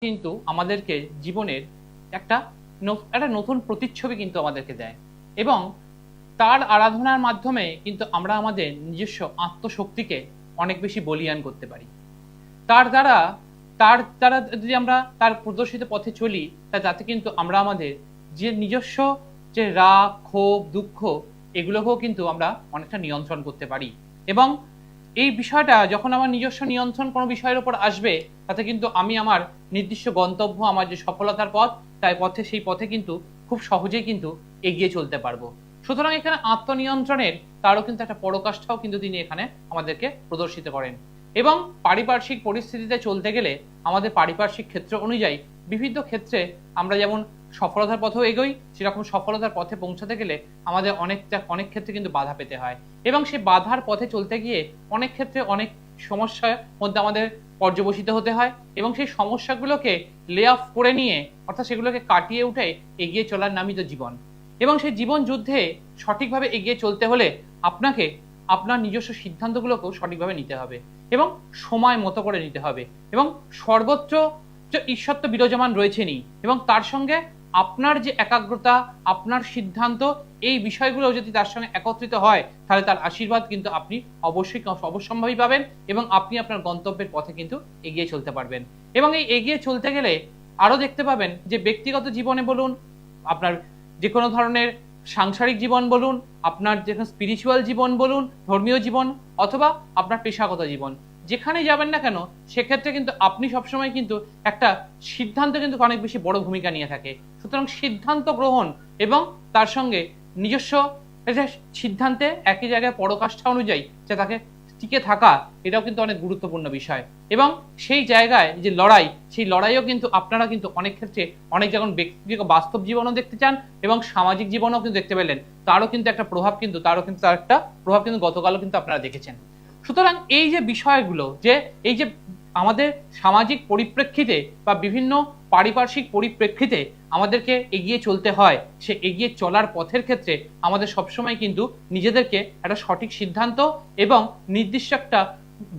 কিন্তু আমাদেরকে জীবনের একটা একটা নতুন প্রতিচ্ছবি কিন্তু আমাদেরকে দেয় এবং তার আরাধনার মাধ্যমে কিন্তু আমরা আমাদের নিজস্ব আত্মশক্তিকে অনেক বেশি বলীয়ান করতে পারি। তার দ্বারা তার দ্বারা যদি আমরা তার প্রদর্শিত পথে চলি, তাতে কিন্তু আমরা আমাদের যে নিজস্ব যে রাগ, ক্ষোভ, দুঃখ, এগুলোকেও কিন্তু আমরা অনেকটা নিয়ন্ত্রণ করতে পারি। এবং এই বিষয়টা যখন আমার নিজস্ব নিয়ন্ত্রণ কোনো বিষয়ের উপর আসবে, তাতে কিন্তু আমি আমার নির্দিষ্ট গন্তব্য, আমার যে সফলতার পথ, সেই পথে কিন্তু খুব সহজেই কিন্তু এগিয়ে চলতে পারবো। সুতরাং এখানে আত্মনিয়ন্ত্রণের তারও কিন্তু একটা পরাকাষ্ঠাও কিন্তু তিনি এখানে আমাদেরকে প্রদর্শিত করেন। এবং পারিপার্শ্বিক পরিস্থিতিতে চলতে গেলে আমাদের পারিপার্শ্বিক ক্ষেত্র অনুযায়ী বিভিন্ন ক্ষেত্রে আমরা যেমন সফলতার পথেও এগোই, সেরকম সফলতার পথে পৌঁছাতে গেলে আমাদের অনেক ক্ষেত্রে কিন্তু বাধা পেতে হয়। এবং সেই বাধার পথে চলতে গিয়ে অনেক ক্ষেত্রে অনেক সমস্যার মধ্যে আমাদের পর্যবসিত হতে হয় এবং সেই সমস্যাগুলোকে লে অফ করে নিয়ে, অর্থাৎ সেগুলোকে কাটিয়ে উঠে এগিয়ে চলার নামই তো জীবন। এবং সেই জীবন যুদ্ধে সঠিকভাবে এগিয়ে চলতে হলে আপনাকে আপনার নিজস্ব সিদ্ধান্তগুলোকেও সঠিকভাবে নিতে হবে এবং সময় মতো করে নিতে হবে এবং সর্বোচ্চ যে ঈশ্বর তো বিরাজমান রয়েছেনই, এবং তার সঙ্গে আপনার যে একাগ্রতা, আপনার সিদ্ধান্ত, এই বিষয়গুলো যদি তার সঙ্গে একত্রিত হয়, তাহলে তার আশীর্বাদ কিন্তু আপনি অবশ্যই অবশ্যম্ভাবী পাবেন এবং আপনি আপনার গন্তব্যের পথে কিন্তু এগিয়ে চলতে পারবেন। এবং এই এগিয়ে চলতে গেলে আরো দেখতে পাবেন যে ব্যক্তিগত জীবনে বলুন, আপনার যে কোনো ধরনের সাংসারিক জীবন বলুন, আপনার যে স্পিরিচুয়াল জীবন বলুন, ধর্মীয় জীবন, অথবা আপনার পেশাগত জীবন, যেখানেই যাবেন না কেন, সেক্ষেত্রে কিন্তু আপনি সবসময় কিন্তু একটা সিদ্ধান্ত কিন্তু অনেক বেশি বড় ভূমিকা নিয়ে থাকে। সুতরাং সিদ্ধান্ত গ্রহণ এবং তার সঙ্গে নিজস্ব সিদ্ধান্তে একই জায়গায় পরাকাষ্ঠা অনুযায়ী যে তাকে টিকে থাকা, এটাও কিন্তু অনেক গুরুত্বপূর্ণ বিষয়। এবং সেই জায়গায় যে লড়াই, সেই লড়াইও কিন্তু আপনারা কিন্তু অনেক ক্ষেত্রে অনেক যখন ব্যক্তিগত বাস্তব জীবনও দেখতে চান এবং সামাজিক জীবনেও কিন্তু দেখতে পেলেন, তারও কিন্তু একটা প্রভাব কিন্তু গতকালও কিন্তু আপনারা দেখেছেন। সুতরাং এই যে বিষয়গুলো, যে এই যে আমাদের সামাজিক পরিপ্রেক্ষিতে বা বিভিন্ন পারিপার্শ্বিক পরিপ্রেক্ষিতে আমাদেরকে এগিয়ে চলতে হয়, সে এগিয়ে চলার পথের ক্ষেত্রে আমাদের সবসময় কিন্তু নিজেদেরকে একটা সঠিক সিদ্ধান্ত এবং নির্দিষ্ট একটা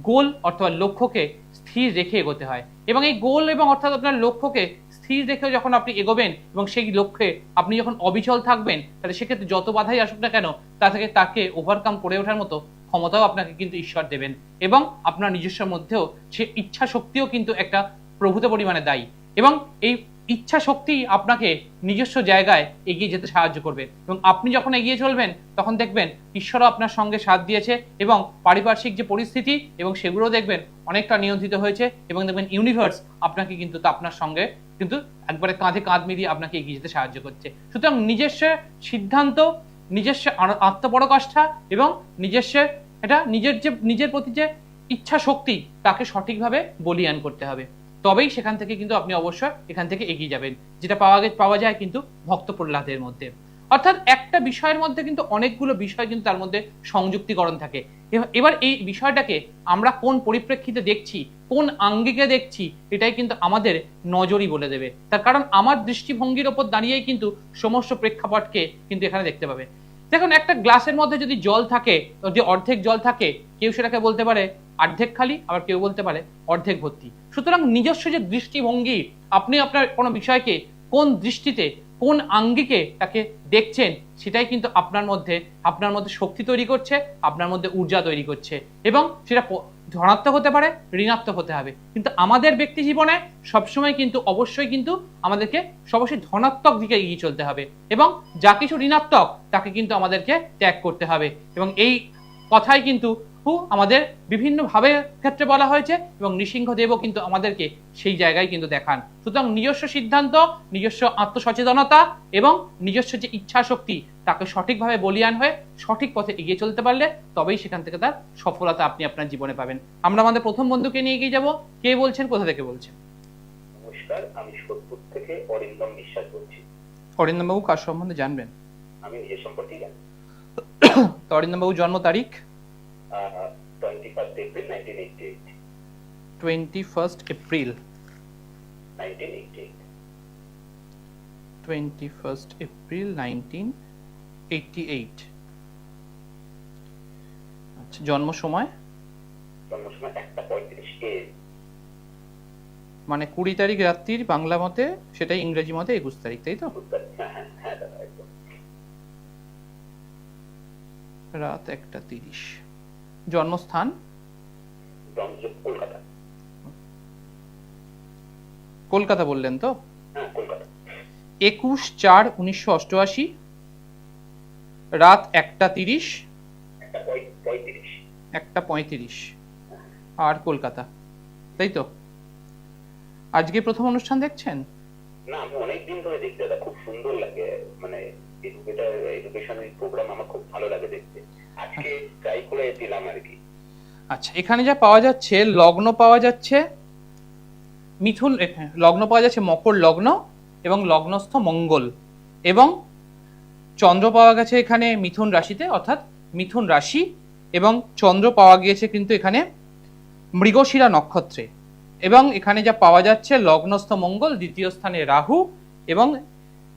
গোল অথবা লক্ষ্যকে স্থির রেখে এগোতে হয়। এবং এই গোল এবং অর্থাৎ আপনার লক্ষ্যকে স্থির রেখে যখন আপনি এগোবেন এবং সেই লক্ষ্যে আপনি যখন অবিচল থাকবেন, তাহলে সেক্ষেত্রে যত বাধাই আসুক না কেন, তাকে ওভারকাম করে ওঠার মতো ক্ষমতাও আপনাকে কিন্তু ঈশ্বর দেবেন এবং আপনার নিজস্ব মধ্যেও সে ইচ্ছা শক্তিও কিন্তু একটা প্রভূত পরিমাণে দায়ী। এবং এই ইচ্ছা শক্তি আপনাকে নিজস্ব জায়গায় এগিয়ে যেতে সাহায্য করবে এবং আপনি যখন এগিয়ে চলবেন, তখন দেখবেন ঈশ্বরও আপনার সঙ্গে সাথ দিয়েছে এবং পারিপার্শ্বিক যে পরিস্থিতি এবং সেগুলো দেখবেন অনেকটা নিয়ন্ত্রিত হয়েছে এবং দেখবেন ইউনিভার্স আপনাকে কিন্তু আপনার সঙ্গে কিন্তু একবারে কাঁধে কাঁধ মিলিয়ে আপনাকে এগিয়ে যেতে সাহায্য করছে। সুতরাং নিজস্ব সিদ্ধান্ত, নিজস্ব আত্মপরাকাষ্ঠা এবং নিজের প্রতি যে ইচ্ছা শক্তি, তাকে সঠিকভাবে বলীয়ান করতে হবে। তবেই সেখান থেকে কিন্তু আপনি অবশ্যই এখান থেকে এগিয়ে যাবেন, যেটা পাওয়া যায় কিন্তু ভক্ত প্রহ্লাদের মধ্যে। অর্থাৎ একটা বিষয়ের মধ্যে কিন্তু অনেকগুলো বিষয় কিন্তু তার মধ্যে সংযুক্তিকরণ থাকে। এবার এই বিষয়টাকে আমরা কোন পরিপ্রেক্ষিতে দেখছি, কোন আঙ্গিকে দেখছি, এটাই কিন্তু আমাদের নজরই বলে দেবে। তার কারণ আমার দৃষ্টিভঙ্গির ওপর দাঁড়িয়েই কিন্তু সমস্ত প্রেক্ষাপটকে কিন্তু এখানে দেখতে পাবে। দেখুন, একটা গ্লাসের মধ্যে যদি জল থাকে, যদি অর্ধেক জল থাকে, কেউ সেটাকে বলতে পারে অর্ধেক খালি, আবার কেউ বলতে পারে অর্ধেক ভর্তি। সুতরাং নিজস্ব যে দৃষ্টিভঙ্গি, আপনি আপনার কোনো বিষয়কে কোন দৃষ্টিতে, কোন আঙ্গিকে তাকে দেখছেন, সেটাই কিন্তু আপনার মধ্যে শক্তি তৈরি করছে, আপনার মধ্যে ঊর্জা তৈরি করছে এবং সেটা ধনাত্মক হতে পারে, ঋণাত্মক হতে হবে। কিন্তু আমাদের ব্যক্তি জীবনে সবসময় কিন্তু অবশ্যই কিন্তু আমাদেরকে সবসময় ধনাত্মক দিকে এগিয়ে চলতে হবে এবং যা কিছু ঋণাত্মক তাকে কিন্তু আমাদেরকে ত্যাগ করতে হবে। এবং এই কথাই কিন্তু আমাদের বিভিন্ন ভাবে ক্ষেত্রে বলা হয়েছে এবং নৃসিংহদেবও কিন্তু আমাদেরকে সেই জায়গায় কিন্তু দেখান। সুতরাং নিজস্ব সিদ্ধান্ত, নিজস্ব আত্মসচেতনতা এবং নিজস্ব যে ইচ্ছা শক্তি, তাকে সঠিকভাবে বলীয়ান হয়ে সঠিক পথে এগিয়ে চলতে পারলে তবেই সেখান থেকে তার সফলতা আপনি আপনার জীবনে পাবেন। আমরা আমাদের প্রথম বন্ধুকে নিয়ে এগিয়ে যাব। কে বলছেন, কোথা থেকে বলছেন? নমস্কার, আমি সোদপুর থেকে অরিন্দম বিশ্বাস বলছি। অরিন্দম বাবু কার সম্বন্ধে জানবেন? আমি নিজের সম্পর্কে জানি। তো অরিন্দম বাবু জন্ম তারিখ? 21st April 1988। 21st April 1988। 21st April 1988। আচ্ছা, জন্ম সময়? জন্ম সময় 1:35 AM। মানে 20 তারিখ রাত্রির বাংলা মতে, সেটাই ইংরেজি মতে 21 তারিখ, তাই তো? হ্যাঁ হ্যাঁ হ্যাঁ দাদা, একদম। রাত 1:30। জন্মস্থান? কলকাতা। কলকাতা বললেন তো? হ্যাঁ কলকাতা। 21/4/1988, রাত 1:30, 1:35। 1:35, আর কলকাতা, তাই তো? আজকে প্রথম অনুষ্ঠান দেখছেন? না, আমি অনেকদিন ধরে দেখতে দাদা, খুব সুন্দর লাগে, মানে এডুকেশনাল প্রোগ্রাম আমার খুব ভালো লাগে দেখতে। আজকে ট্রাই করে দিলাম আর কি। আচ্ছা, এখানে যা পাওয়া যাচ্ছে, লগ্ন পাওয়া যাচ্ছে মিথুন, লগ্ন পাওয়া যাচ্ছে মকর লগ্ন এবং লগ্নস্থ মঙ্গল, এবং চন্দ্র পাওয়া গেছে এখানে মিথুন রাশিতে, অর্থাৎ মিথুন রাশি, এবং চন্দ্র পাওয়া গিয়েছে কিন্তু এখানে মৃগশিরা নক্ষত্রে। এবং এখানে যা পাওয়া যাচ্ছে, লগ্নস্থ মঙ্গল, দ্বিতীয় স্থানে রাহু, এবং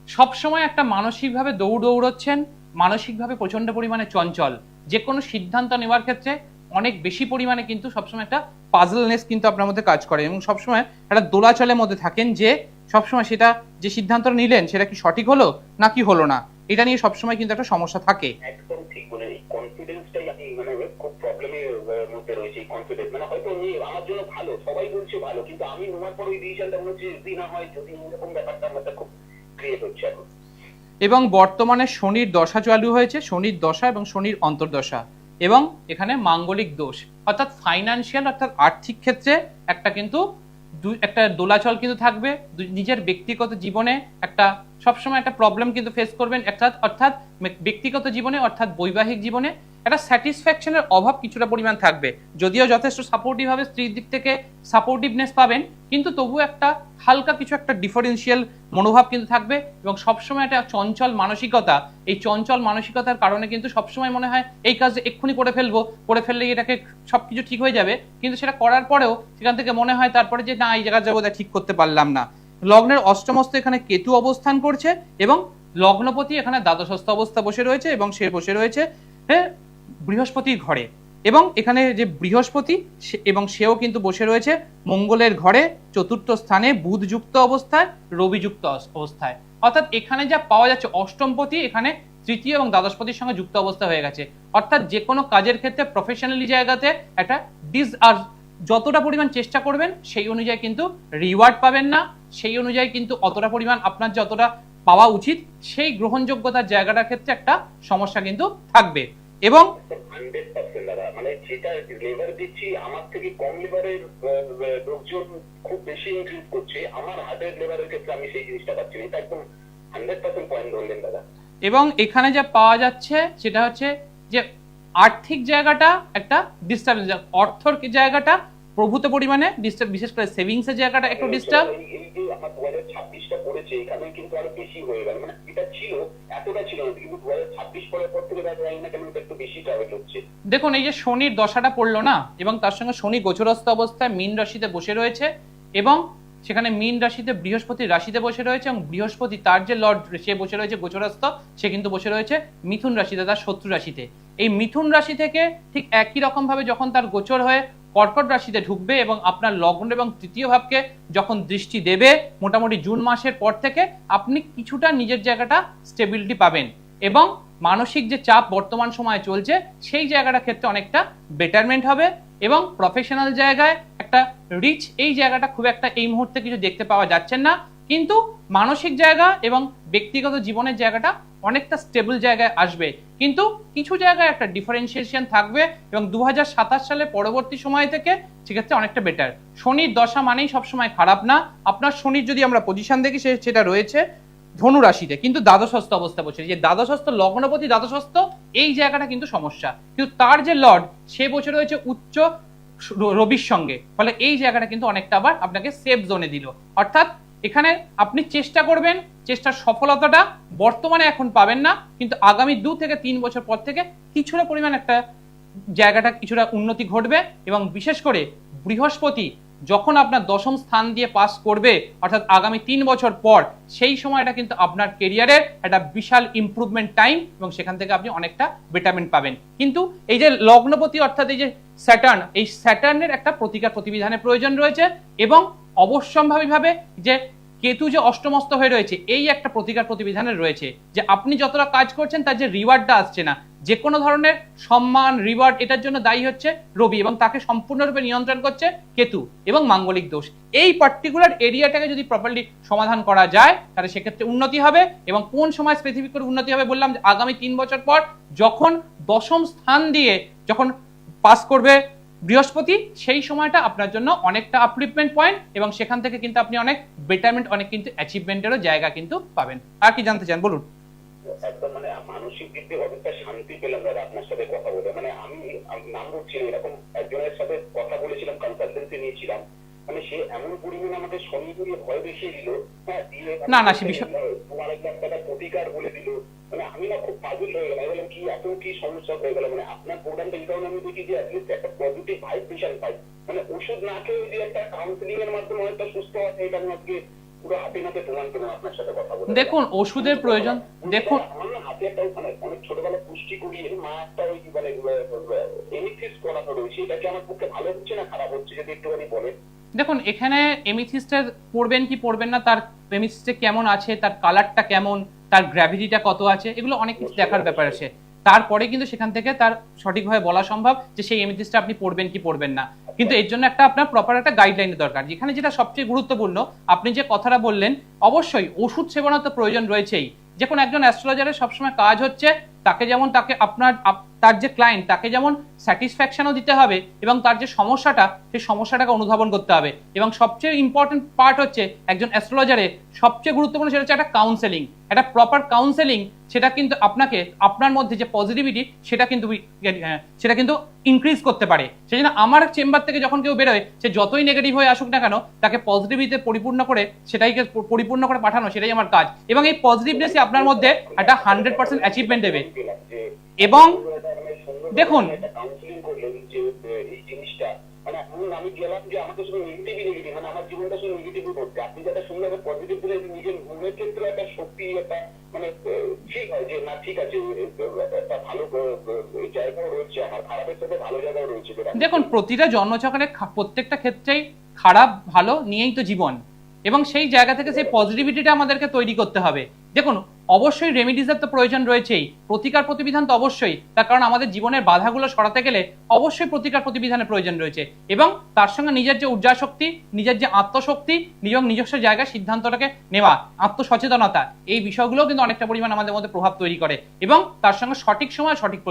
সবসময় একটা মানসিকভাবে দৌড়চ্ছেন, মানসিকভাবে প্রচন্ড পরিমাণে চঞ্চল, যে কোনো সিদ্ধান্ত নেওয়ার ক্ষেত্রে অনেক বেশি পরিমাণে কিন্তু সবসময় একটা পাজলনেস কিন্তু আপনার মধ্যে কাজ করে, এবং সবসময় একটা দোলাচলের মধ্যে থাকেন, যে সবসময় সেটা যে সিদ্ধান্ত নিলেন সেটা কি সঠিক হলো না কি হলো না, এটা নিয়ে সবসময় কিন্তু একটা সমস্যা থাকে। একদম ঠিক বলে, এই কনফিডেন্সটাই আমি মানে খুব প্রবলেমের মধ্যে রয়েছে। এই কনফিডেন্স মানে হয়তো আমার জন্য ভালো, সবাই বলছে ভালো, কিন্তু আমি নেওয়ার পর ওই ডিসিশনটা মনে হচ্ছে যদি না হয়, যদি এরকম ব্যাপারটা আমার খুব ক্রিয়েট হচ্ছে এখন। এবং বর্তমানে শনির দশা চালু হয়েছে, শনির দশা এবং শনির অন্তর্দশা, এবং এখানে মাঙ্গলিক দোষ, অর্থাৎ ফাইন্যান্সিয়াল, অর্থাৎ আর্থিক ক্ষেত্রে একটা কিন্তু একটা দোলাচল কিন্তু থাকবে। নিজের ব্যক্তিগত জীবনে একটা সবসময় একটা প্রবলেম কিন্তু ফেস করবেন, অর্থাৎ ব্যক্তিগত জীবনে, অর্থাৎ বৈবাহিক জীবনে একটা স্যাটিসফ্যাকশনের অভাব কিছুটা পরিমাণ থাকবে। যদিও যথেষ্ট সাপোর্টিভ হবে, স্ত্রীর দিক থেকে সাপোর্টিভনেস পাবেন, কিন্তু তবু একটা হালকা কিছু একটা ডিফারেন্সিয়াল মনোভাব কিন্তু থাকবে, এবং সবসময় একটা চঞ্চল মানসিকতা। এই চঞ্চল মানসিকতার কারণে কিন্তু সবসময় মনে হয় এই কাজ এক্ষুনি করে ফেললেই এটাকে সবকিছু ঠিক হয়ে যাবে, কিন্তু সেটা করার পরেও সেখান থেকে মনে হয় তারপরে যে না, এই জায়গায় যাবো, ঠিক করতে পারলাম না। লগ্নের অষ্টমস্থ এখানে কেতু অবস্থান করছে, এবং লগ্নপতি এখানে দ্বাদশস্থ অবস্থা বসে রয়েছে, এবং সে বসে রয়েছে বৃহস্পতির ঘরে, এবং এখানে যে বৃহস্পতি এবং সেও কিন্তু বসে রয়েছে মঙ্গলের ঘরে, চতুর্থ স্থানে বুধ যুক্ত অবস্থায়, রবি যুক্ত অবস্থায়। অর্থাৎ এখানে যা পাওয়া যাচ্ছে, অষ্টমপতি এখানে তৃতীয় এবং দ্বাদশপতির সঙ্গে যুক্ত অবস্থা হয়ে গেছে, অর্থাৎ যে কোনো কাজের ক্ষেত্রে প্রফেশনালি জায়গাতে একটা আর যতটা পরিমাণ চেষ্টা করবেন সেই অনুযায়ী কিন্তু রিওয়ার্ড পাবেন না, সেই অনুযায়ী কিন্তু অতটা পরিমাণ আপনার যতটা পাওয়া উচিত সেই গ্রহণযোগ্যতার জায়গাটার ক্ষেত্রে একটা সমস্যা কিন্তু থাকবে। এবং 100% দাদা, মানে যেটা লেবার দিচ্ছি আমার থেকে কম লেবারের লোকজন খুব বেশি ইনক্রিজ করছে, আমার হাতের লেবারের ক্ষেত্রে আমি সেই জিনিসটা পাচ্ছি না। এটা একদম 100% পয়েন্ট ধরলেন দাদা। এবং এখানে যা পাওয়া যাচ্ছে সেটা হচ্ছে যে আর্থিক জায়গাটা একটা ডিস্টার্ব, অর্থর জায়গাটা প্রভূত পরিমাণে ডিস্টার্ব, বিশেষ করে সেভিংস এর জায়গাটা একটু ডিস্টার্ব। এই যে আমার 2026টা পড়েছে, এখানে কিন্তু আরো বেশি হয়ে গেল, মানে এটা ছিল, এতটা ছিল না, কিন্তু 2026 পরের পর থেকে দেখা যায় না কেন একটু বেশি টার্গেট হচ্ছে। দেখুন, এই যে শনির দশাটা পড়লো না, এবং তার সঙ্গে শনি গোচরস্থ অবস্থায় মীন রাশিতে বসে রয়েছে, এবং সেখানে মীন রাশিতে বৃহস্পতি রাশিতে বসে রয়েছে, এবং বৃহস্পতি তার যে লর্ড সে বসে রয়েছে গোচরস্থ, সে কিন্তু বসে রয়েছে মিথুন রাশিতে, তার শত্রু রাশিতে। এই মিথুন রাশি থেকে ঠিক একই রকম ভাবে যখন তার গোচর হয়ে কর্কট রাশিতে ঢুকবে, এবং আপনার লগ্ন এবং তৃতীয় ভাবকে যখন দৃষ্টি দেবে, মোটামুটি জুন মাসের পর থেকে আপনি কিছুটা নিজের জায়গাটা স্টেবিলিটি পাবেন, এবং মানসিক যে চাপ বর্তমান সময়ে চলছে সেই জায়গাটার ক্ষেত্রে অনেকটা বেটারমেন্ট হবে, এবং প্রফেশনাল জায়গায় একটা রিচ, এই জায়গাটা খুব একটা এই মুহূর্তে কিছু দেখতে পাওয়া যাচ্ছে না, কিন্তু মানসিক জায়গা এবং ব্যক্তিগত জীবনের জায়গাটা অনেকটা স্টেবল জায়গায় আসবে, কিন্তু কিছু জায়গায় একটা ডিফারেন্সিয়েশন থাকবে, এবং 2027 সালে পরবর্তী সময় থেকে সেক্ষেত্রে অনেকটা বেটার। শনির দশা মানেই সবসময় খারাপ না, আপনার শনির যদি আমরা পজিশন দেখি সেটা রয়েছে ধনু রাশিতে, কিন্তু দ্বাদশস্থ অবস্থা বসে, যে দ্বাদশস্থ লগ্নপতি দ্বাদশস্থ, এই জায়গাটা কিন্তু সমস্যা, কিন্তু তার যে লর্ড সে বসে রয়েছে উচ্চ রবির সঙ্গে, ফলে এই জায়গাটা কিন্তু অনেকটা আবার আপনাকে সেফ জোনে দিল। অর্থাৎ এখানে আপনি চেষ্টা করবেন, চেষ্টার সফলতাটা বর্তমানে এখন পাবেন না, কিন্তু আগামী 2 থেকে 3 বছর পর থেকে কিছুটা পরিমাণ একটা জায়গাটা কিছুটা উন্নতি ঘটবে, এবং বিশেষ করে বৃহস্পতি যখন আপনার দশম স্থান দিয়ে পাস করবে, অর্থাৎ আগামী 3 বছর পর, সেই সময়টা কিন্তু আপনার কেরিয়ারের একটা বিশাল ইমপ্রুভমেন্ট টাইম, এবং সেখান থেকে আপনি অনেকটা বেটারমেন্ট পাবেন। কিন্তু এই যে লগ্নপতি, অর্থাৎ এই যে স্যাটার্ন, এই স্যাটার্নের একটা প্রতিকার প্রতিবিধানের প্রয়োজন রয়েছে এবং অবশ্যম্ভাবীভাবে যে কেতু যে অষ্টমস্ত হয়ে রয়েছে এই একটা প্রতিকার প্রতিবিধানের রয়েছে যে আপনি যতটা কাজ করছেন তার যে রিওয়ার্ডটা আসছে না, যে কোনো ধরনের সম্মান রিওয়ার্ড এটার জন্য দায়ী হচ্ছে রবি এবং তাকে সম্পূর্ণরূপে নিয়ন্ত্রণ করছে কেতু এবং মাঙ্গলিক দোষ। এই পার্টিকুলার এরিয়াটাকে যদি প্রপারলি সমাধান করা যায় তাহলে সেক্ষেত্রে উন্নতি হবে। এবং কোন সময় স্পেসিফিক করে উন্নতি হবে বললাম, যে আগামী 3 বছর পর যখন দশম স্থান দিয়ে যখন পাস করবে বৃহস্পতি, সেই সময়টা আপনার জন্য অনেকটা আপলিফমেন্ট পয়েন্ট এবং সেখান থেকে কিন্তু আপনি অনেক বেটারমেন্ট, অনেক কিন্তু অ্যাচিভমেন্টেরও জায়গা কিন্তু পাবেন। আর কি জানতে চান বলুন। একদম মানে মানসিক দিক দিয়ে অনেকটা শান্তি পেলাম দাদা আপনার সাথে কথা বলে। মানে আমি নাম বলছি এরকম একজনের সাথে কথা বলেছিলাম, কনসালটেন্সি নিয়েছিলাম, মানে সে এমন পরিমাণে আমাকে শনি দিয়ে ভয় দেখিয়ে দিল, হ্যাঁ দিয়ে না না সে বিষয় তোমার 1 লাখ টাকা প্রতিকার বলে দিল। মানে আমি না খুব পাগল হয়ে গেলাম, বললাম কি এত কি সমস্যা হয়ে গেল। মানে আপনার প্রোগ্রামটা এই কারণে আমি দেখি যে অ্যাটলিস্ট একটা পজিটিভ ভাইব্রেশন পাই, মানে ওষুধ না খেয়ে যে একটা কাউন্সিলিং এর মাধ্যমে হয়তো সুস্থ হয়, এটা আমি আজকে পুরো হাতে নাতে প্রমাণ পেলাম আপনার সাথে কথা বলে। দেখুন ওষুধের প্রয়োজন, দেখুন আমার না হাতে একটা মানে অনেক ছোটবেলা পুষ্টি করিয়ে মা একটা ওই মানে এমিথিস করানো রয়েছে, এটা কি আমার পক্ষে ভালো হচ্ছে না খারাপ হচ্ছে যদি একটুখানি বলেন। দেখুন এখানে এমিথিস্টের পড়বেন কি পড়বেন না, তার এমিথিস্টে কেমন আছে, তার কালারটা কেমন, তার গ্র্যাভিটিটা কত আছে, এগুলো অনেক কিছু দেখার ব্যাপার আছে। তারপরে কিন্তু সেখান থেকে তার সঠিকভাবে বলা সম্ভব যে সেই এমিথিস্টটা আপনি পড়বেন কি পড়বেন না। কিন্তু এর জন্য একটা আপনার প্রপার একটা গাইডলাইনের দরকার। যেখানে যেটা সবচেয়ে গুরুত্বপূর্ণ, আপনি যে কথাটা বললেন, অবশ্যই ওষুধ সেবনের তো প্রয়োজন রয়েছেই। যে কোনো একজন অ্যাস্ট্রোলজারের সবসময় কাজ হচ্ছে তাকে যেমন তাকে তার যে ক্লায়েন্ট তাকে যেমন স্যাটিসফ্যাকশনও দিতে হবে এবং তার যে সমস্যাটা সেই সমস্যাটাকে অনুধাবন করতে হবে। এবং সবচেয়ে ইম্পর্টেন্ট পার্ট হচ্ছে একজন অ্যাস্ট্রোলজারের সবচেয়ে গুরুত্বপূর্ণ সেটা হচ্ছে একটা কাউন্সেলিং, একটা প্রপার কাউন্সেলিং। সেটা কিন্তু আপনাকে আপনার মধ্যে যে পজিটিভিটি সেটা কিন্তু ইনক্রিজ করতে পারে। সেই জন্য আমার চেম্বার থেকে যখন কেউ বেরোয় সে যতই নেগেটিভ হয়ে আসুক না কেন, তাকে পজিটিভিটিতে পরিপূর্ণ করে সেটাইকে পরিপূর্ণ করে পাঠানো, সেটাই আমার কাজ। এবং এই পজিটিভনেসই আপনার মধ্যে একটা 100% অ্যাচিভমেন্ট দেবে। এবং দেখুন কাউন্সিলিং করলেন যে এই জিনিসটা মানে আমি গেলাম যে আমাকে শুধু নেগেটিভ মানে আমার জীবনটা শুধু নেগেটিভ করতে, আপনি যেটা সুন্দর পজিটিভ দিলে নিজের মনের ক্ষেত্রে একটা শক্তি একটা মানে ঠিক হয় যে না ঠিক আছে একটা ভালো জায়গাও রয়েছে, আমার খারাপের সাথে ভালো জায়গাও রয়েছে। দেখুন প্রতিটা জন্মচক্রে প্রত্যেকটা ক্ষেত্রেই খারাপ ভালো নিয়েই তো জীবন, এবং সেই জায়গা থেকে সেই পজিটিভিটিটা আমাদেরকে তৈরি করতে হবে। দেখুন অবশ্যই রেমিডিজের তো প্রয়োজন রয়েছেই, প্রতিকার প্রতিবিধান তো অবশ্যই, তার কারণ আমাদের জীবনের বাধাগুলো সরাতে গেলে অবশ্যই প্রতিকার প্রতিবিধানের প্রয়োজন রয়েছে। এবং তার সঙ্গে নিজের যে ঊর্জা শক্তি, নিজের যে আত্মশক্তি, নিজস্ব জায়গায় সিদ্ধান্তটাকে নেওয়া, আত্মসচেতনতা, এই বিষয়গুলোও কিন্তু অনেকটা পরিমাণ আমাদের মধ্যে প্রভাব তৈরি করে। এবং তার সঙ্গে সঠিক সময় সঠিক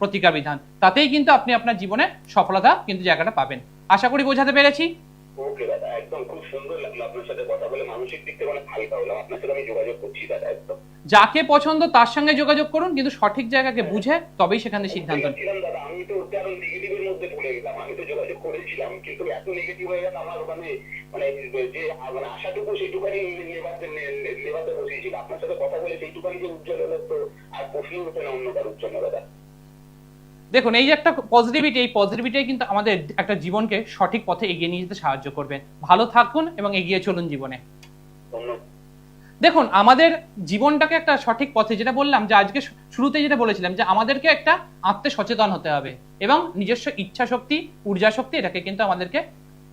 প্রতিকার বিধান, তাতেই কিন্তু আপনি আপনার জীবনে সফলতা কিন্তু জায়গাটা পাবেন। আশা করি বোঝাতে পেরেছি। ওকে দাদা, একদম খুব সুন্দর লাগলো আপনার সাথে কথা বলে, মানসিক দিক থেকে অনেক হালকা হলাম। আপনার সাথে আমি যোগাযোগ করছি দাদা একদম। যাকে পছন্দ তার সঙ্গে যোগাযোগ করুন, কিন্তু সঠিক জায়গাকে বুঝে তবেই সেখানে সিদ্ধান্ত নিন। দাদা আমি তো ওটা আরো নেগেটিভের মধ্যে পড়ে গেলাম, আমি তো যোগাযোগ করেছিলাম কিন্তু এত নেগেটিভ হয়ে গেল আমার মানে মানে যে মানে আশাটুকু সেইটুকানি লেবাতে বসিয়েছিল। আপনার সাথে কথা বলে সেইটুকানি যে উজ্জ্বল হলো তো আর প্রশ্নই ওঠে না অন্য কারোর জন্য দাদা। দেখুন এই যে একটা পজিটিভিটি, এই পজিটিভিটি কিন্তু আমাদের একটা জীবনকে সঠিক পথে এগিয়ে নিয়ে যেতে সাহায্য করবে। ভালো থাকুন এবং এগিয়ে চলুন জীবনে। দেখুন আমাদের জীবনটাকে একটা সঠিক পথে, যেটা বললাম যে আজকে শুরুতে যেটা বলেছিলাম যে আমাদেরকে একটা আত্মে সচেতন হতে হবে এবং নিজস্ব ইচ্ছা শক্তি, ঊর্জা শক্তি, এটাকে কিন্তু আমাদেরকে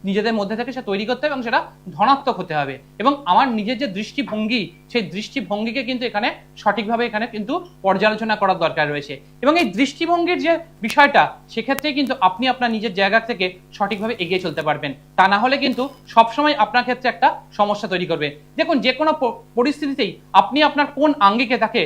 নিজেদের মধ্যে থেকে সে তৈরি করতে হবে এবং সেটা ধনাত্মক হতে হবে। এবং আমার নিজের যে দৃষ্টিভঙ্গি, সেই দৃষ্টিভঙ্গিকে কিন্তু এখানে সঠিকভাবে এখানে কিন্তু পর্যালোচনা করার দরকার রয়েছে। এবং এই দৃষ্টিভঙ্গির যে বিষয়টা, সেক্ষেত্রে কিন্তু আপনি আপনার নিজের জায়গা থেকে সঠিকভাবে এগিয়ে চলতে পারবেন। তা না হলে কিন্তু সবসময় আপনার ক্ষেত্রে একটা সমস্যা তৈরি করবে। দেখুন যে কোনো পরিস্থিতিতেই আপনি আপনার কোন আঙ্গিকে তাকে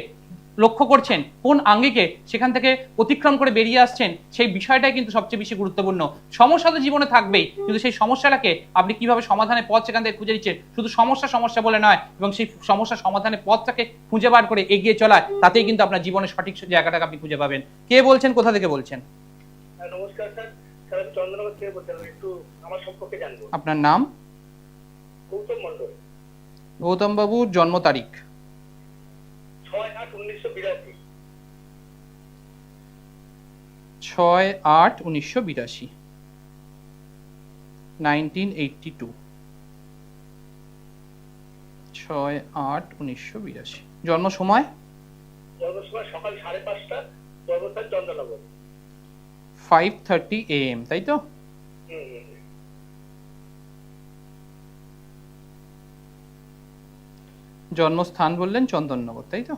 লক্ষ্য করছেন, কোন আঙ্গিকে সেখান থেকে অতিক্রম করে বেরিয়ে আসছেন, সেই বিষয়টাই কিন্তু সবচেয়ে বেশি গুরুত্বপূর্ণ। সমস্যা তো জীবনে থাকবেই, কিন্তু সেই সমস্যাটাকে আপনি কিভাবে সমাধানের পথ সেখান থেকে খুঁজে দিচ্ছেন, শুধু সমস্যা বলে নয়, এবং সেই সমস্যা সমাধানের পথটাকে খুঁজে বার করে এগিয়ে চলায়, তাতেই কিন্তু আপনার জীবনের সঠিক জায়গাটাকে আপনি খুঁজে পাবেন। কে বলছেন, কোথা থেকে বলছেন? নমস্কার স্যার, স্যার চন্দ্রনগর থেকে বলছেন, একটু আমার সম্পর্কে জানবো। আপনার নাম? গৌতম মন্ডল। গৌতম বাবুর জন্ম তারিখ? 6/8/1982। 6/8/1982, 1982। 6/8/1982। জন্ম সময়? জন্ম সময় সকাল 5:30টা, জন্মস্থান চন্দ্রনগর। 5:30 AM, তাই তো? জন্মস্থান বললেন চন্দননগর, তাই তো?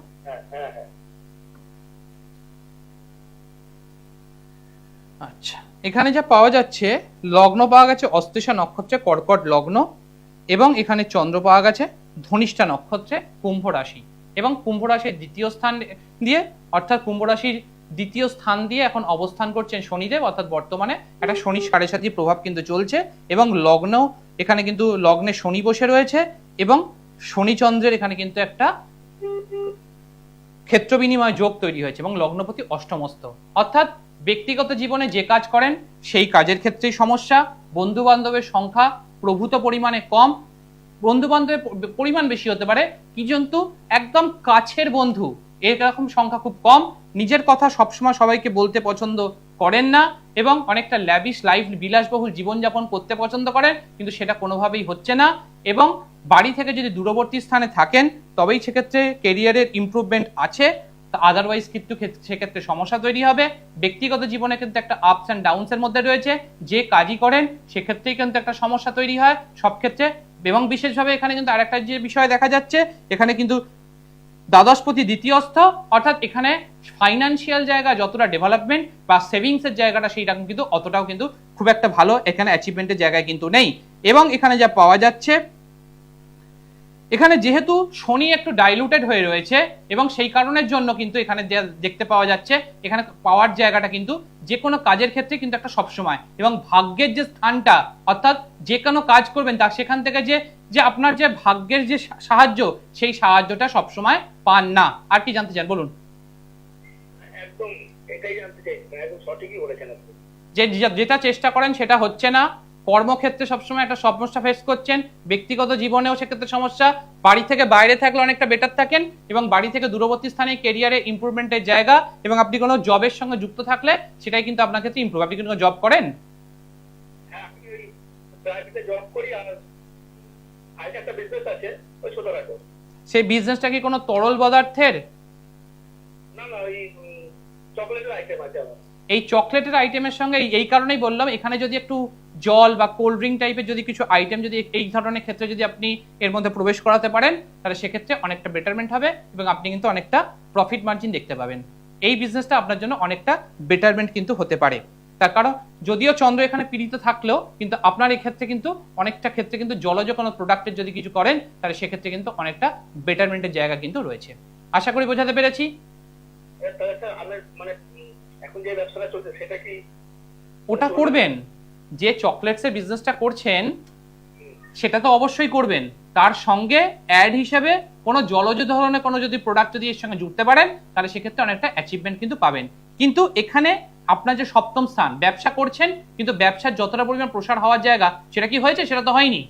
আচ্ছা, এখানে যা পাওয়া যাচ্ছে, লগ্ন পাওয়া গেছে অশ্লেষা নক্ষত্রে কর্কট লগ্ন, এবং এখানে চন্দ্র পাওয়া গেছে ধনিষ্ঠা নক্ষত্রে কুম্ভ রাশি, এবং কুম্ভ রাশির দ্বিতীয় স্থান দিয়ে, অর্থাৎ কুম্ভ রাশির দ্বিতীয় স্থান দিয়ে এখন অবস্থান করছেন শনিদেব, অর্থাৎ বর্তমানে একটা শনি 7.5 প্রভাব কিন্তু চলছে, এবং লগ্ন এখানে কিন্তু লগ্নে শনি বসে রয়েছে, এবং শনিচন্দ্রের এখানে কিন্তু একটা ক্ষেত্র বিনিময় যোগ তৈরি হয়েছে, এবং লগ্নপতি অষ্টমস্ত, অর্থাৎ ব্যক্তিগত জীবনে যে কাজ করেন সেই কাজের ক্ষেত্রেই সমস্যা, বন্ধু বান্ধবের সংখ্যা প্রভূত পরিমাণে কম, বন্ধু বান্ধবের পরিমাণ বেশি হতে পারে কিন্তু একদম কাছের বন্ধু এরকম সংখ্যা খুব কম, নিজের কথা সবসময় সবাইকে বলতে পছন্দ করেন না, এবং অনেকটা ল্যাভিশ লাইফ বিলাসবহুল জীবনযাপন করতে পছন্দ করেন, কিন্তু সেটা কোনোভাবেই হচ্ছে না, এবং বাড়ি থেকে যদি দূরবর্তী স্থানে থাকেন তবেই সেক্ষেত্রে কেরিয়ারের ইমপ্রুভমেন্ট আছে, আদারওয়াইজ কিন্তু সেক্ষেত্রে সমস্যা তৈরি হবে। ব্যক্তিগত জীবনে কিন্তু একটা আপস অ্যান্ড ডাউনস এর মধ্যে রয়েছে, যে কাজই করেন সেক্ষেত্রেই কিন্তু একটা সমস্যা তৈরি হয় সব ক্ষেত্রে, এবং বিশেষভাবে এখানে কিন্তু আরেকটা যে বিষয় দেখা যাচ্ছে, এখানে কিন্তু দ্বাদশপতি দ্বিতীয়স্থ, অর্থাৎ এখানে ফাইন্যান্সিয়াল জায়গা যতটা ডেভেলপমেন্ট বা সেভিংস এর জায়গাটা সেই রকম কিন্তু অতটাও কিন্তু খুব একটা ভালো এখানে অ্যাচিভমেন্টের জায়গায় কিন্তু নেই, এবং এখানে যা পাওয়া যাচ্ছে, এখানে যেহেতু শনি একটু ডাইলুটেড হয়ে রয়েছে, এবং সেই কারণের জন্য কিন্তু এখানে দেখতে পাওয়া যাচ্ছে এখানে পাওয়ার জায়গাটা কিন্তু যে কোনো কাজের ক্ষেত্রে কিন্তু একটা সবসময়, এবং ভাগ্যের যে স্থানটা, অর্থাৎ যে কোনো কাজ করবেন তার সেখান থেকে যে যে আপনার যে ভাগ্যের যে সাহায্য, সেই সাহায্যটা সবসময় পান না। আর কি জানতে চান বলুন? একদম এটাই জানতে চাই, একদম সঠিকই বলেছেন আপনি। যেটা চেষ্টা করেন সেটা হচ্ছে না, কর্মক্ষেত্রে সবসময় একটা সমস্যা ফেস করছেন, ব্যক্তিগত জীবনেও সেক্ষেত্রে সমস্যা, বাড়ি থেকে বাইরে থাকলে অনেকটা বেটার থাকেন, এবং বাড়ি থেকে দূরবর্তী স্থানে কেরিয়ারে ইমপ্রুভমেন্টের জায়গা, এবং আপনি কোনো জবের সঙ্গে যুক্ত থাকলে সেটাই কিন্তু আপনার ক্ষেত্রে ইমপ্রুভ। আপনি কিন্তু জব করেন? হ্যাঁ, আমি ওই প্রাইভেটে জব করি, আর একটা বিজনেস আছে ওই ছোটখাটো। সেই বিজনেসটা কি কোনো তরল পদার্থের? না না, ওই চকলেটের আইটেম আছে আমার। এই চকলেটের আইটেমের সঙ্গে এই কারণেই বললাম, এখানে যদি একটু জল বা কোল্ড ড্রিঙ্ক টাইপের যদি কিছু আইটেম যদি এই ধরনের ক্ষেত্রে যদি আপনি এর মধ্যে প্রবেশ করাতে পারেন, তাহলে সেক্ষেত্রে অনেকটা বেটারমেন্ট হবে, এবং আপনি কিন্তু অনেকটা প্রফিট মার্জিন দেখতে পাবেন। এই বিজনেসটা আপনার জন্য অনেকটা বেটারমেন্ট কিন্তু হতে পারে, তার কারণ যদিও চন্দ্র এখানে পীড়িত থাকলেও কিন্তু আপনার এই ক্ষেত্রে কিন্তু অনেকটা ক্ষেত্রে কিন্তু জলজ কোনো প্রোডাক্টের যদি কিছু করেন, তাহলে সেক্ষেত্রে কিন্তু অনেকটা বেটারমেন্টের জায়গা কিন্তু রয়েছে। আশা করি বোঝাতে পেরেছি। মানে এখন যে ব্যবসাটা চলছে সেটা কি ওটা করবেন, যে চকলেটসের বিজনেসটা করছেন সেটা তো অবশ্যই করবেন, তার সঙ্গে অ্যাড হিসেবে কোনো জলজ ধরনের কোনো যদি প্রোডাক্ট যদি এর সঙ্গে জুড়তে পারেন, তাহলে সেক্ষেত্রে অনেকটা অ্যাচিভমেন্ট কিন্তু পাবেন। কিন্তু এখানে আপনার যে সপ্তম স্থান, ব্যবসা করছেন কিন্তু ব্যবসার যতটা পরিমাণ প্রসার হওয়ার জায়গা, সেটা কি হয়েছে? সেটা তো হয়নি।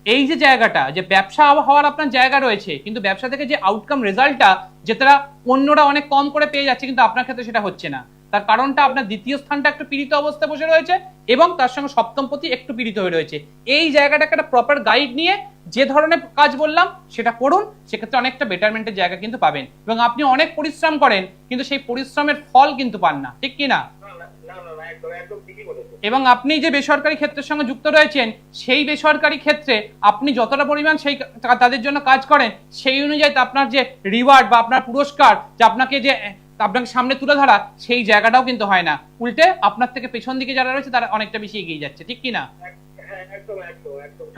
এই যে জায়গাটা, যে ব্যবসা হওয়ার আপনার জায়গা রয়েছে, কিন্তু ব্যবসা থেকে যে আউটকাম রেজাল্টটা যেটা অন্যরা অনেক কম করে পেয়ে যাচ্ছে, কিন্তু আপনার ক্ষেত্রে সেটা হচ্ছে না। তার কারণটা আপনার দ্বিতীয় স্থানটা একটু পীড়িত অবস্থায় বসে রয়েছে, এবং তার সঙ্গে সপ্তম পতি একটু পীড়িত হয়ে রয়েছে। এই জায়গাটাকে একটা প্রপার গাইড নিয়ে যে ধরনের কাজ বললাম সেটা করুন, সেক্ষেত্রে অনেকটা বেটারমেন্টের জায়গা কিন্তু পাবেন, এবং আপনি অনেক পরিশ্রম করেন কিন্তু সেই পরিশ্রমের ফল কিন্তু পান না, ঠিক কি না? এবং আপনি যে বেসরকারি ক্ষেত্রের সঙ্গে যুক্ত রয়েছেন, সেই বেসরকারি ক্ষেত্রে আপনি যতটা পরিমাণ সেই তাদের জন্য কাজ করেন, সেই অনুযায়ী আপনার যে রিওয়ার্ড বা আপনার পুরস্কার যে আপনাকে সামনে তুলে ধরা, সেই জায়গাটাও কিন্তু হয় না, উল্টে আপনার থেকে পেছন দিকে যারা রয়েছে তারা অনেকটা বেশি এগিয়ে যাচ্ছে, ঠিক কি না?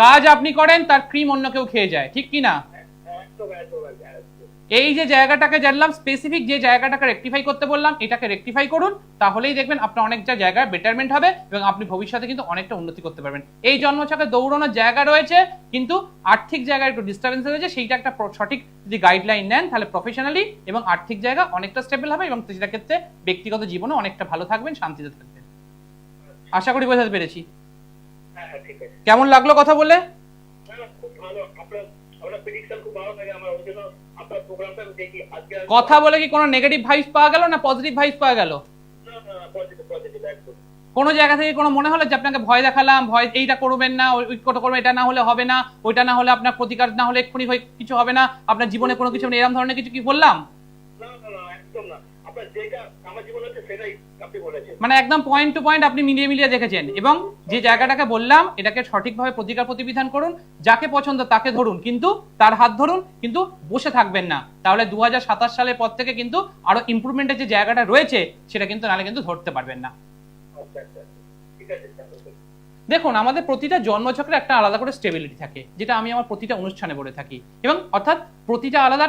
কাজ আপনি করেন, তার ক্রিম অন্য কেউ খেয়ে যায়, ঠিক কি না? এই যে জায়গাটাকে জানলাম, স্পেসিফিক যে জায়গাটাকে রেকটিফাই করতে বললাম, এটাকে রেকটিফাই করুন, তাহলেই দেখবেন আপনার অনেকটা জায়গায় বেটারমেন্ট হবে, এবং আপনি ভবিষ্যতে কিন্তু অনেকটা উন্নতি করতে পারবেন। এই জন্মছকে দৌড়ানোর জায়গা রয়েছে, কিন্তু আর্থিক জায়গায় একটু ডিস্টার্বেন্স রয়েছে, সেইটা একটা সঠিক যদি গাইডলাইন নেন, তাহলে প্রফেশনালি এবং আর্থিক জায়গা অনেকটা স্টেবল হবে, এবং সেটা ক্ষেত্রে ব্যক্তিগত জীবনে অনেকটা ভালো থাকবেন, শান্তিতে থাকবেন। আশা করি বোঝাতে পেরেছি। কেমন লাগলো কথা বলে? কথা বলে কি কোনো নেগেটিভ ভাইবস পাওয়া গেল না পজিটিভ ভাইবস পাওয়া গেল? কোনো জায়গা থেকে কোনো মনে হলো যে আপনাকে ভয় দেখালাম, ভয় এইটা করবেন না, ওইটা করবেন, এটা না হলে হবে না, ওইটা না হলে আপনার প্রতিকার না হলে এক্ষুনি কিছু হবে না, আপনার জীবনে কোনো কিছু এরকম ধরনের কিছু কি বললাম? আপনার যেটা আমার জীবনে হচ্ছে সেটাই আপনি বলেছেন। মানে একদম পয়েন্ট টু পয়েন্ট আপনি মিলিয়ে মিলিয়ে দেখেছেন, এবং যে জায়গাটাকে বললাম এটাকে সঠিকভাবে প্রতিকার প্রতিবিধান করুন, যাকে পছন্দ তাকে ধরুন, কিন্তু তার হাত ধরুন, কিন্তু বসে থাকবেন না, তাহলে 2027 সালের পর থেকে কিন্তু আরো ইমপ্রুভমেন্টের যে জায়গাটা রয়েছে সেটা কিন্তু নাহলে কিন্তু ধরতে পারবেন না। আচ্ছা আচ্ছা ঠিক আছে। দেখুন, আমাদের প্রতিটা জন্মচক্রে একটা আলাদা করে স্টেবিলিটি থাকে, যেটা আমি আমার প্রতিটা অনুষ্ঠানে বলে থাকি, এবং অর্থাৎ প্রতিটা আলাদা,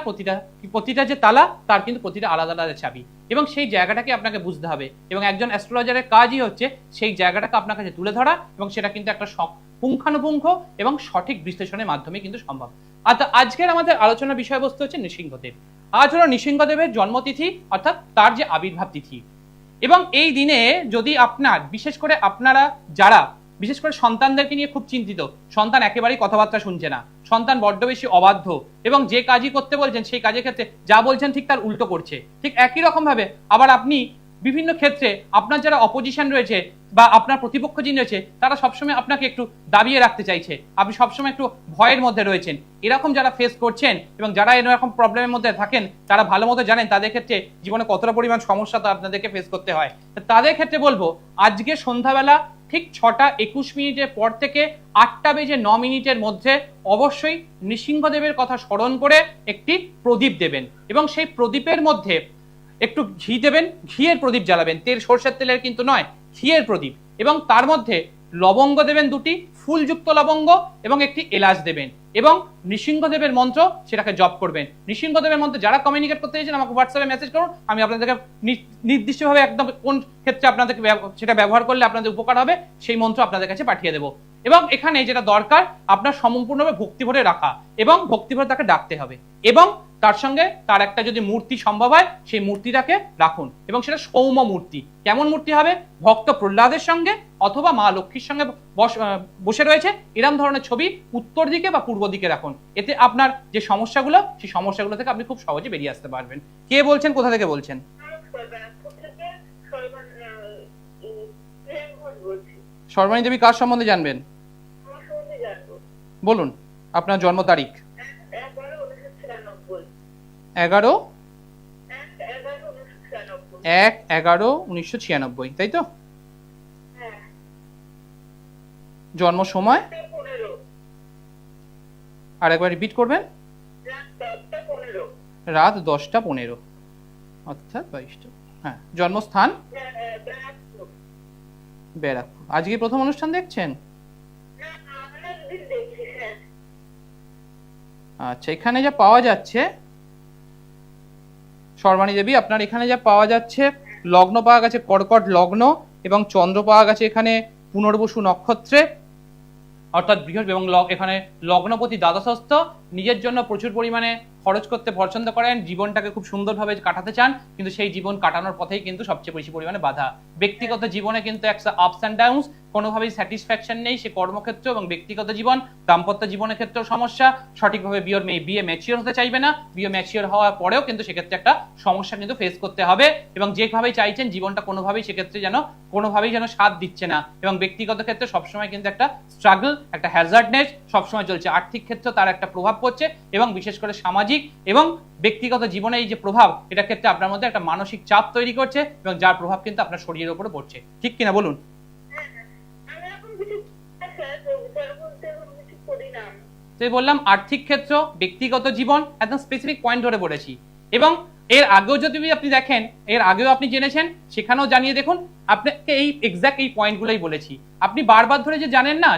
প্রতিটা যে তালা তার কিন্তু প্রতিটা আলাদা আলাদা চাবি, এবং সেই জায়গাটাকে আপনাকে বুঝতে হবে, এবং একজন অ্যাস্ট্রোলজারের কাজই হচ্ছে সেই জায়গাটাকে আপনার কাছে তুলে ধরা, এবং সেটা কিন্তু একটা পুঙ্খানুপুঙ্খ এবং সঠিক বিশ্লেষণের মাধ্যমে কিন্তু সম্ভব। আজকের আমাদের আলোচনার বিষয়বস্তু হচ্ছে নৃসিংহদেব। আজ হলো নৃসিংহদেবের জন্মতিথি, অর্থাৎ তার যে আবির্ভাব তিথি, এবং এই দিনে যদি আপনার, বিশেষ করে আপনারা যারা বিশেষ করে সন্তানদেরকে নিয়ে খুব চিন্তিত, সন্তান একেবারেই কথাবার্তা শুনছে না, সন্তান বড্ড বেশি অবাধ্য, এবং যে কাজই করতে বলছেন সেই কাজের ক্ষেত্রে যা বলছেন ঠিক তার উল্টো করছে, ঠিক একই রকম ভাবে আবার আপনি বিভিন্ন ক্ষেত্রে আপনার যারা অপোজিশন রয়েছে বা আপনার প্রতিপক্ষ যিনি রয়েছে তারা সবসময় আপনাকে একটু দাবিয়ে রাখতে চাইছে, আপনি সবসময় একটু ভয়ের মধ্যে রয়েছেন, এরকম যারা ফেস করছেন এবং যারা এরকম প্রবলেমের মধ্যে থাকেন তারা ভালো মতো জানেন তাদের ক্ষেত্রে জীবনে কতটা পরিমাণ সমস্যা তো আপনাদেরকে ফেস করতে হয়। তাদের ক্ষেত্রে বলবো, আজকে সন্ধ্যাবেলা ঠিক 6:21 পর থেকে 8:09 মধ্যে অবশ্যই নৃসিংহদেবের কথা স্মরণ করে একটি প্রদীপ দেবেন, এবং সেই প্রদীপের মধ্যে একটু ঘি দেবেন, ঘিয়ের প্রদীপ জ্বালাবেন, সরষের তেলের কিন্তু নয়, ঘিয়ের প্রদীপ, এবং তার মধ্যে লবঙ্গ দেবেন 2টি, ফুলযুক্ত লবঙ্গ, এবং একটি এলাচ দেবেন, এবং নৃসিংহদেবের মন্ত্র সেটাকে জপ করবেন। নৃসিংহদেবের মন্ত্র যারা কমিউনিকেট করতে চাইছেন আমাকে হোয়াটসঅ্যাপে মেসেজ করুন, আমি আপনাদেরকে নির্দিষ্টভাবে একদম কোন ক্ষেত্রে আপনাদেরকে সেটা ব্যবহার করলে আপনাদের উপকার হবে সেই মন্ত্র আপনাদের কাছে পাঠিয়ে দেবো। এবং এখানে যেটা দরকার, আপনার সম্পূর্ণভাবে ভক্তি ভরে রাখা, এবং ভক্তি ভরে তাকে ডাকতে হবে, এবং তার সঙ্গে তার একটা যদি মূর্তি সম্ভব হয় সেই মূর্তিটাকে রাখুন, এবং সেটা সৌম্য মূর্তি। কেমন মূর্তি হবে? ভক্ত প্রহ্লাদের সঙ্গে অথবা মা লক্ষ্মীর সঙ্গে বসে রয়েছে এরকম ধরনের ছবি উত্তর দিকে বা পূর্ব দিকে রাখুন। এতে আপনার যে সমস্যাগুলো সেই সমস্যাগুলো থেকে আপনি খুব সহজে বেরিয়ে আসতে পারবেন। কে বলছেন, কোথা থেকে বলছেন? সর্বাণী দেবী কার সম্বন্ধে জানবেন বলুন? আপনার জন্ম তারিখ? 11/11/1996, তাই তো? জন্ম সময় আর একবার রিপিট করবেন। রাত 10:15, অর্থাৎ 22টা। হ্যাঁ, জন্মস্থান ব্যারাকপুর। আজকে প্রথম অনুষ্ঠান দেখছেন? আচ্ছা, এখানে যা পাওয়া যাচ্ছে সর্বাণী দেবী, আপনার এখানে যা পাওয়া যাচ্ছে, লগ্ন পাওয়া গেছে কর্কট লগ্ন, এবং চন্দ্র পাওয়া গেছে এখানে পুনর্বসু নক্ষত্রে, অর্থাৎ বৃহস্পতি, এবং এখানে লগ্নপতি দ্বাদশস্থ। নিজের জন্য প্রচুর পরিমাণে খরচ করতে পছন্দ করেন, জীবনটাকে খুব সুন্দরভাবে কাটাতে চান, কিন্তু সেই জীবন কাটানোর পথেই কিন্তু সবচেয়ে বেশি পরিমাণে বাধা। ব্যক্তিগত জীবনে কিন্তু একটা আপস অ্যান্ড ডাউনস, কোনোভাবেই স্যাটিসফ্যাকশন নেই, সে কর্মক্ষেত্র এবং ব্যক্তিগত জীবন, দাম্পত্য জীবনের ক্ষেত্রেও সমস্যা, সঠিকভাবে বিয়ে ম্যাচিওর হতে চাইবে না, বিয়ে ম্যাচিওর হওয়ার পরেও কিন্তু সেক্ষেত্রে একটা সমস্যা কিন্তু ফেস করতে হবে, এবং যেভাবেই চাইছেন জীবনটা কোনোভাবেই সেক্ষেত্রে যেন সাথ দিচ্ছে না, এবং ব্যক্তিগত ক্ষেত্রে সবসময় কিন্তু একটা স্ট্রাগল, একটা হ্যাজার্ডনেস সবসময় চলছে। আর্থিক ক্ষেত্রে তার একটা প্রভাব পড়ছে, এবং বিশেষ করে সামাজিক এবং ব্যক্তিগত জীবনে এই যে প্রভাব, এটা ক্ষেত্রে আপনার মধ্যে একটা মানসিক চাপ তৈরি করছে, এবং যার প্রভাব কিন্তু আপনার শরীরের উপরে পড়ছে। ঠিক কিনা বলুন? বললাম আর্থিক ক্ষেত্র, ব্যক্তিগত জীবন, একদম স্পেসিফিক পয়েন্ট ধরে বলেছি, এবং এর আগেও যদি আপনি দেখেন, এর আগেও আপনি জেনেছেন, সেখানেও জানিয়ে দেখুন, আপনাকে এই এক্সাক্ট এই পয়েন্টগুলোই বলেছি। আপনি বারবার ধরে যে জানেন না,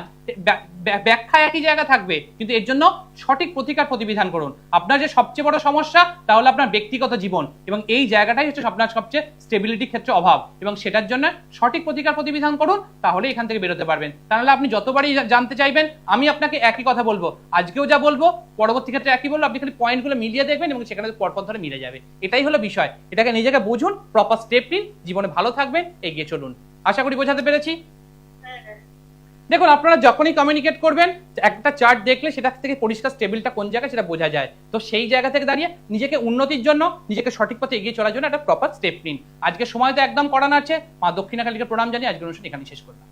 ব্যাখ্যা একই জায়গা থাকবে, কিন্তু এর জন্য সঠিক প্রতিকার প্রতিবিধান করুন। আপনার যে সবচেয়ে বড় সমস্যা তা হলো আপনার ব্যক্তিগত জীবন, এবং এই জায়গাটাই হচ্ছে আপনার সবচেয়ে স্টেবিলিটির ক্ষেত্রে অভাব, এবং সেটার জন্য সঠিক প্রতিকার প্রতিবিধান করুন, তাহলে এখান থেকে বেরোতে পারবেন। তাহলে আপনি যতবারই জানতে চাইবেন আমি আপনাকে একই কথা বলবো, আজকেও যা বলবো পরবর্তী ক্ষেত্রে একই বলবো, আপনি খালি পয়েন্টগুলো মিলিয়ে দেখবেন এবং সেখানে পরপর ধরে মিলে যাবে। এটাই হলো বিষয়, এটাকে নিজেকে বুঝুন, প্রপার স্টেপ নিন, জীবনে ভালো থাকবেন, এগিয়ে চলুন। আশা করি বোঝাতে পেরেছি। দেখুন, আপনারা যখনই কমিউনিকেট করবেন একটা চার্ট দেখলে সেটা থেকে পরিষ্কার স্টেবিলটা কোন জায়গায় সেটা বোঝা যায়, তো সেই জায়গা থেকে দাঁড়িয়ে নিজেকে উন্নতির জন্য, নিজেকে সঠিক পথে এগিয়ে চলার জন্য একটা প্রপার স্টেপ নিন। আজকে সময় তো একদম করানো আছে, মা দক্ষিণাকালীকে প্রণাম জানিয়ে আজকের অনুষ্ঠান এখানে শেষ করলাম।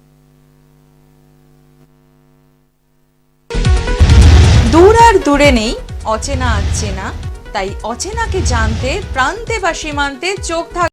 দূর আর দূরে নেই, অচেনা আচেনা, তাই অচেনাকে জানতে প্রান্তে বা সীমান্তে চোখ থাক।